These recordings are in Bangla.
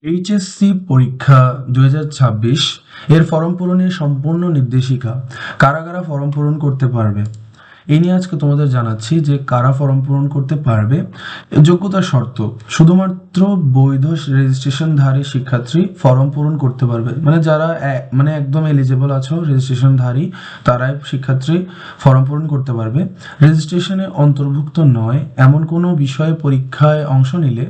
এইচএসসি পরীক্ষা 2026 এর ফর্ম পূরণের সম্পূর্ণ নির্দেশিকা কারা কারা ফর্ম পূরণ করতে পারবে এই নিয়ে আজকে তোমাদের জানাচ্ছি যে কারা ফর্ম পূরণ করতে পারবে। যোগ্যতার শর্ত: শুধুমাত্র বৈধ রেজিস্ট্রেশনধারী শিক্ষার্থী ফর্ম পূরণ করতে পারবে, মানে যারা একদম এলিজেবল আছো রেজিস্ট্রেশনধারী তারাই শিক্ষার্থী ফর্ম পূরণ করতে পারবে। রেজিস্ট্রেশনে অন্তর্ভুক্ত নয় এমন কোনো বিষয়ে পরীক্ষায় অংশ নিলে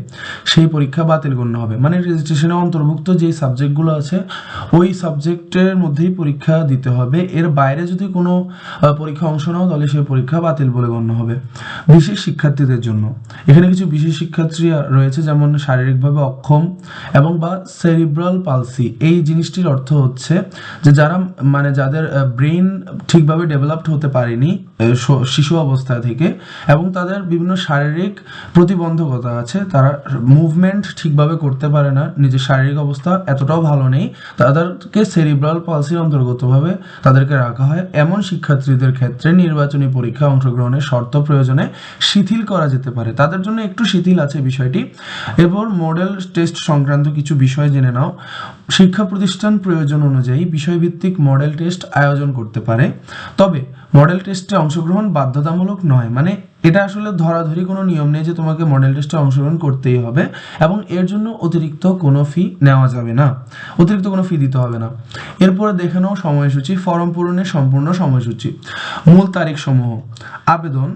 সেই পরীক্ষা বাতিল গণ্য হবে। মানে রেজিস্ট্রেশনে অন্তর্ভুক্ত যেই সাবজেক্টগুলো আছে ওই সাবজেক্টের মধ্যেই পরীক্ষা দিতে হবে। এর বাইরে যদি কোনো পরীক্ষা অংশ নাও তাহলে সেই পরীক্ষা বাতিল বলে গণ্য হবে। বিশেষ শিক্ষার্থীদের জন্য এখানে কিছু বিশেষ শিক্ষার্থী রয়েছে, যেমন শারীরিকভাবে অক্ষম এবং বা সেরিব্রাল পালসি। এই জিনিসটির অর্থ হচ্ছে যে যারা যাদের ব্রেন ঠিকভাবে ডেভেলপড হতে পারেনি শিশু অবস্থা থেকে, এবং তাদের বিভিন্ন শারীরিক প্রতিবন্ধকতা আছে, তারা মুভমেন্ট ঠিকভাবে করতে পারে না, নিজের শারীরিক অবস্থা এতটাও ভালো নেই, তাদেরকে সেরিব্রাল পালসির অন্তর্গতভাবে তাদেরকে রাখা হয়। এমন শিক্ষার্থীদের ক্ষেত্রে নির্বাচনী পরীক্ষায় অংশগ্রহণের শর্ত প্রয়োজনে শিথিল করা যেতে পারে, তাদের জন্য একটু শিথিল আছে বিষয়টি। এরপর মডেল টেস্ট সংক্রান্ত কিছু বিষয় জেনে নাও। শিক্ষা প্রতিষ্ঠান প্রয়োজন অনুযায়ী বিষয়ভিত্তিক মডেল টেস্ট আয়োজন করতে পারে, তবে মডেল টেস্টে অংশগ্রহণ বাধ্যতামূলক নয়। মানে এটা আসলে ধরাধরি কোনো নিয়ম নেই যে তোমাকে মডেল টেস্টে অংশগ্রহণ করতেই হবে, এবং এর জন্য অতিরিক্ত কোনো ফি নেওয়া যাবে না, অতিরিক্ত কোনো ফি দিতে হবে না। এরপরে দেখে নাও সময়সূচি, ফর্ম পূরণের সম্পূর্ণ সময়সূচি। মূল তারিখ সমূহ: আবেদন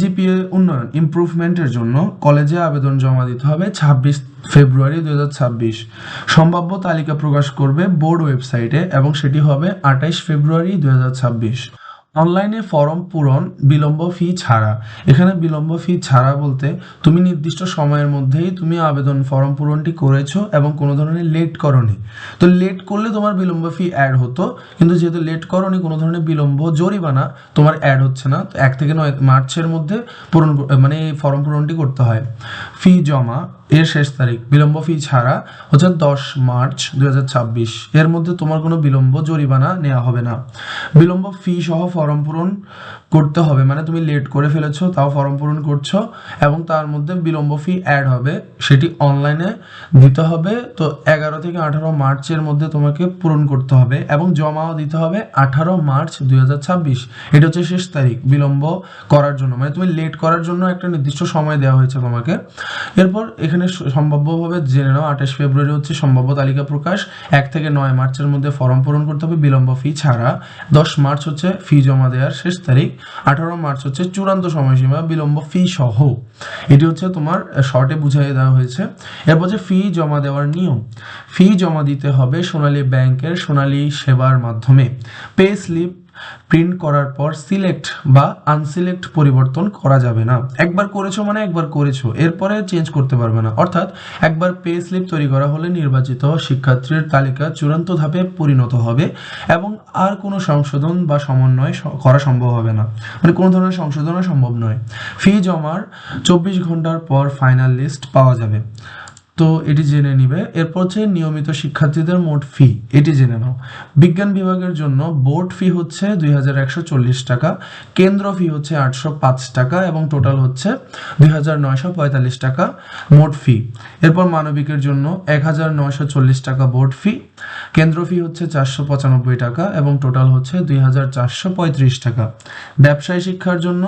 জিপিএ উন্নয়ন ইমপ্রুভমেন্টের জন্য কলেজে আবেদন জমা দিতে হবে 26 ফেব্রুয়ারি 2026। সম্ভাব্য তালিকা প্রকাশ করবে বোর্ড ওয়েবসাইটে এবং সেটি হবে 28 ফেব্রুয়ারি 2026। অনলাইনে ফর্ম পূরণ বিলম্ব ফি ছাড়া। এখানে বিলম্ব ফি ছাড়া বলতে তুমি নির্দিষ্ট সময়ের মধ্যেই তুমি আবেদন ফর্ম পূরণটি করেছো এবং কোনো ধরনের লেট করনি, তো লেট করলে তোমার বিলম্ব ফি অ্যাড হতো, কিন্তু যেহেতু লেট করনি কোনো ধরনের বিলম্ব জরিমানা তোমার অ্যাড হচ্ছে না, তো 1 থেকে 9 মার্চের মধ্যে পূরণ এই ফর্ম পূরণটি করতে হয়। ফি জমা এর শেষ তারিখ বিলম্ব ফি ছাড়া হচ্ছে 10 মার্চ 2026। এর মধ্যে তোমার কোনো বিলম্ব জরিমানা নেওয়া হবে না। বিলম্ব ফি সহ ফর্ম পূরণ করতে হবে, মানে তুমি লেট করে ফেলেছো তাও ফর্ম পূরণ করছো এবং তার মধ্যে বিলম্ব ফি অ্যাড হবে, সেটি অনলাইনে দিতে হবে। তো 11 থেকে 18 মার্চের মধ্যে তোমাকে পূরণ করতে হবে এবং জমাও দিতে হবে 18 মার্চ 2026। এটা হচ্ছে শেষ তারিখ বিলম্ব করার জন্য, মানে তুমি লেট করার জন্য একটা নির্দিষ্ট সময় দেওয়া হয়েছে তোমাকে। এরপর এখানে সম্ভাব্যভাবে জেনে নাও 28 ফেব্রুয়ারি হচ্ছে সম্ভাব্য তালিকা প্রকাশ, 1 থেকে 9 মার্চের মধ্যে ফর্ম পূরণ করতে হবে বিলম্ব ফি ছাড়া। 10 মার্চ হচ্ছে ফি জমা দেওয়ার শেষ তারিখ, 18 মার্চ হচ্ছে চূড়ান্ত সময়সীমা বিলম্ব ফি সহ। এটি হচ্ছে তোমার শর্টে বুঝিয়ে দেওয়া হয়েছে। এরপর যে ফি জমা দেওয়ার নিয়ম: ফি জমা দিতে হবে সোনালী ব্যাংকের সোনালী সেবার মাধ্যমে। পে স্লিপ প্রিন্ট করার পর সিলেক্ট বা আনসিলেক্ট পরিবর্তন করা যাবে না। একবার করেছো মানে একবার করেছো, এরপরে চেঞ্জ করতে পারবে না। অর্থাৎ একবার পে স্লিপ তৈরি করা হলে নির্বাচিত শিক্ষার্থীর তালিকা চূড়ান্ত ধাপে পরিণত হবে এবং আর কোনো সংশোধন বা সমন্বয় করা সম্ভব হবে না, মানে কোনো ধরনের সংশোধনও সম্ভব নয়। ফি জমার 24 ঘন্টার পর ফাইনাল লিস্ট পাওয়া যাবে, তো এটি জেনে নিবে। এরপর হচ্ছে নিয়মিত শিক্ষার্থীদের মোট ফি, এটি জেনে নাও। বিজ্ঞান বিভাগের জন্য বোর্ড ফি হচ্ছে 2140 টাকা, কেন্দ্র ফি হচ্ছে 805 টাকা এবং টোটাল হচ্ছে 2945 টাকা মোট ফি। এরপর মানবিকের জন্য 1940 টাকা বোর্ড ফি, কেন্দ্র ফি হচ্ছে 495 টাকা এবং টোটাল হচ্ছে 2435 টাকা। ব্যবসায় শিক্ষার জন্য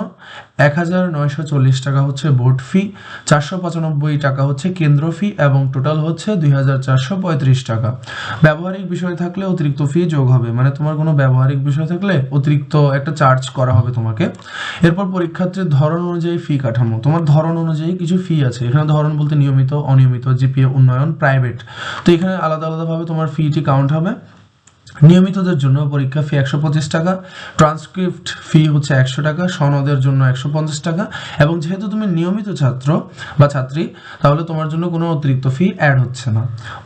1940 টাকা হচ্ছে বোর্ড ফি, 495 টাকা হচ্ছে কেন্দ্র ফি এবং টোটাল হচ্ছে 2435 টাকা। ব্যবহারিক বিষয় থাকলে অতিরিক্ত ফি যোগ হবে, মানে তোমার কোনো ব্যবহারিক বিষয় থাকলে অতিরিক্ত একটা চার্জ করা হবে তোমাকে। এরপর পরীক্ষার্থীর ধরন অনুযায়ী ফি কাঠামো, তোমার ধরন অনুযায়ী কিছু ফি আছে। এখানে ধরন বলতে নিয়মিত, অনিয়মিত, জিপিএ উন্নয়ন, প্রাইভেট, তো এখানে আলাদা আলাদাভাবে তোমার ফিটি কাউন্ট হবে। নিয়মিতদের জন্য পরীক্ষা ফি 125 টাকা, ট্রান্সক্রিপ্ট ফি হচ্ছে 100 টাকা, সনদের জন্য 150 টাকা, এবং যেহেতু তুমি নিয়মিত ছাত্র বা ছাত্রী তাহলে তোমার জন্য কোনো অতিরিক্ত ফি অ্যাড হচ্ছে না।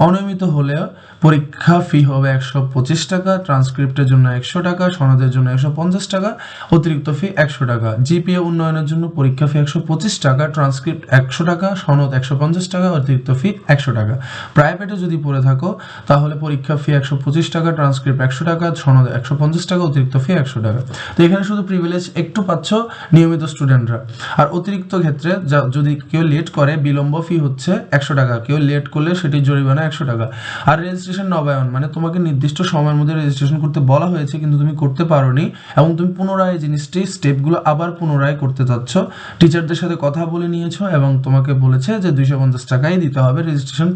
অনিয়মিত হলে পরীক্ষা ফি হবে 125 টাকা, ট্রান্সক্রিপ্টের জন্য 100 টাকা, সনদের জন্য 150 টাকা, অতিরিক্ত ফি 100 টাকা। জিপিএ উন্নয়নের জন্য পরীক্ষা ফি 125 টাকা, ট্রান্সক্রিপ্ট 100 টাকা, সনদ 150 টাকা, অতিরিক্ত ফি 100 টাকা। প্রাইভেটে যদি পড়ে থাকো তাহলে পরীক্ষা ফি 125 টাকা, ট্রান্সক্রিপ্ট 100 টাকা, সনদ 150 টাকা, অতিরিক্ত ফি 100 টাকা। তো এখানে শুধু প্রিভিলেজ একটু পাচ্ছ নিয়মিত স্টুডেন্টরা। আর অতিরিক্ত ক্ষেত্রে যদি কেউ লেট করে বিলম্ব ফি হচ্ছে 100 টাকা, কেউ লেট করলে সেটি জরিমানা 100 টাকা। আর রেজিস্ট্রেশন নবায়ন মানে তোমাকে নির্দিষ্ট সময়ের মধ্যে রেজিস্ট্রেশন করতে বলা হয়েছে কিন্তু তুমি করতে পারোনি এবং তুমি পুনরায় জিনিসটি স্টেপগুলো আবার পুনরায় করতে চাচ্ছ, টিচারদের সাথে কথা বলে নিয়েছো এবং তোমাকে বলেছে যে 250 টাকাই দিতে হবে রেজিস্ট্রেশন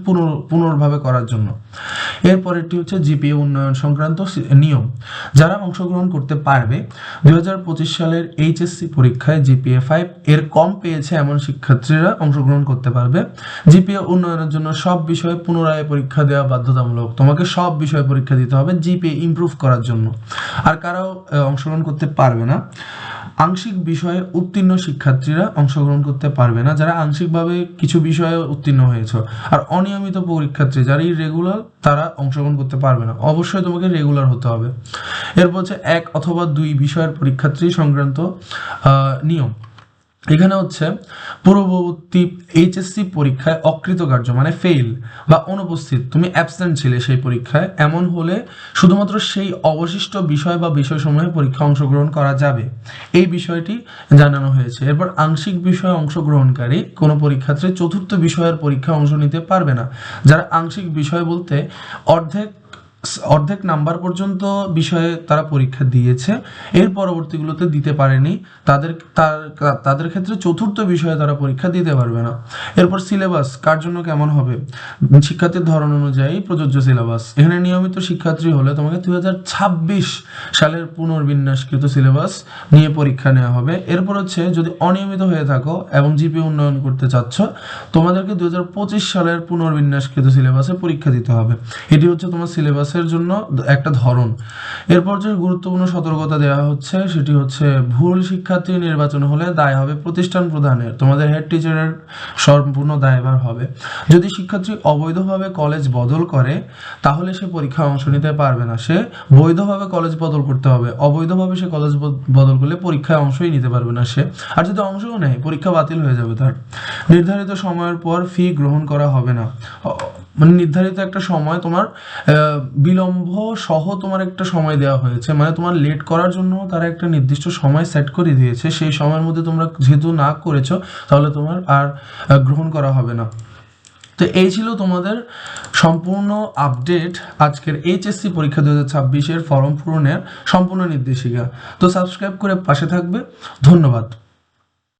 পুনর্ভাবে করার জন্য। এরপরেরটি হচ্ছে জিপিএ উন্নয়ন সংক্রান্ত নিয়ম। যারা অংশগ্রহণ করতে পারবে 2025 সালের এইচএসসি পরীক্ষায় জিপিএ 5 এর কম পেয়েছে এমন শিক্ষার্থীরা অংশগ্রহণ করতে পারবে। জিপিএ উন্নয়নের জন্য সব বিষয়ে পুনরায় পরীক্ষা দেওয়া বাধ্যতামূলক, তোমাকে সব বিষয়ে পরীক্ষা দিতে হবে জিপিএ ইমপ্রুভ করার জন্য। আর কারাও অংশগ্রহণ করতে পারবে না, আংশিক বিষয়ে উত্তীর্ণ শিক্ষার্থীরা অংশগ্রহণ করতে পারবে না, যারা আংশিকভাবে কিছু বিষয়ে উত্তীর্ণ হয়েছে। আর অনিয়মিত পরীক্ষার্থী যারা ইরেগুলার তারা অংশগ্রহণ করতে পারবে না, অবশ্যই তোমাকে রেগুলার হতে হবে। এরপর হচ্ছে 1 অথবা 2 বিষয়ের পরীক্ষার্থী সংক্রান্ত নিয়ম। এখানে হচ্ছে পূর্ববর্তী এইচএসসি পরীক্ষায় অকৃতকার্য মানে ফেল বা অনুপস্থিত, তুমি অ্যাবসেন্ট ছিলে সেই পরীক্ষায়, এমন হলে শুধুমাত্র সেই অবশিষ্ট বিষয় বা বিষয়সমূহে পরীক্ষা অংশগ্রহণ করা যাবে, এই বিষয়টি জানানো হয়েছে। এরপর আংশিক বিষয়ে অংশগ্রহণকারী কোনো পরীক্ষার্থী চতুর্থ বিষয়ের পরীক্ষা অংশ নিতে পারবে না। যারা আংশিক বিষয় বলতে অর্ধেক নাম্বার পর্যন্ত বিষয়ে তারা পরীক্ষা দিয়েছে, এর পরবর্তীগুলোতে দিতে পারেনি, তাদের ক্ষেত্রে চতুর্থ বিষয়ে তারা পরীক্ষা দিতে পারবে না। এরপর সিলেবাস কার জন্য কেমন হবে, শিক্ষার্থীর ধরন অনুযায়ী প্রযোজ্য সিলেবাস। এখানে নিয়মিত শিক্ষার্থী হলে তোমাকে 2026 সালের পুনর্বিন্যাসকৃত সিলেবাস নিয়ে পরীক্ষা নেওয়া হবে। এরপর হচ্ছে যদি অনিয়মিত হয়ে থাকো এবং জিপিএ উন্নয়ন করতে চাচ্ছ, তোমাদেরকে 2025 সালের পুনর্বিন্যাসকৃত সিলেবাসে পরীক্ষা দিতে হবে। এটি হচ্ছে তোমার সিলেবাস জন্য একটা ধরন। এরপর যে গুরুত্বপূর্ণ সতর্কতা দেওয়া হচ্ছে সেটি হচ্ছে ভুল শিক্ষার্থী নির্বাচন হলে দায় হবে প্রতিষ্ঠান প্রধানের, তোমাদের হেড টিচারের সম্পূর্ণ দায়ভার হবে। যদি শিক্ষার্থী অবৈধভাবে কলেজ বদল করে তাহলে সে পরীক্ষায় অংশ নিতে পারবে না, সে বৈধভাবে কলেজ বদল করতে হবে, অবৈধভাবে সে কলেজ বদল করলে পরীক্ষায় অংশই নিতে পারবে না সে। আর যদি অংশও নেয় পরীক্ষা বাতিল হয়ে যাবে তার। নির্ধারিত সময়ের পর ফি গ্রহণ করা হবে না, মানে নির্ধারিত একটা সময় তোমার বিলম্ব সহ তোমার একটা সময় দেওয়া হয়েছে, মানে তোমার লেট করার জন্য তারা একটা নির্দিষ্ট সময় সেট করে দিয়েছে, সেই সময়ের মধ্যে তোমরা যেহেতু না করেছো তাহলে তোমার আর গ্রহণ করা হবে না। তো এই ছিল তোমাদের সম্পূর্ণ আপডেট আজকের এইচএসসি পরীক্ষা 2026 এর ফর্ম পূরণের সম্পূর্ণ নির্দেশিকা। তো সাবস্ক্রাইব করে পাশে থাকবে, ধন্যবাদ।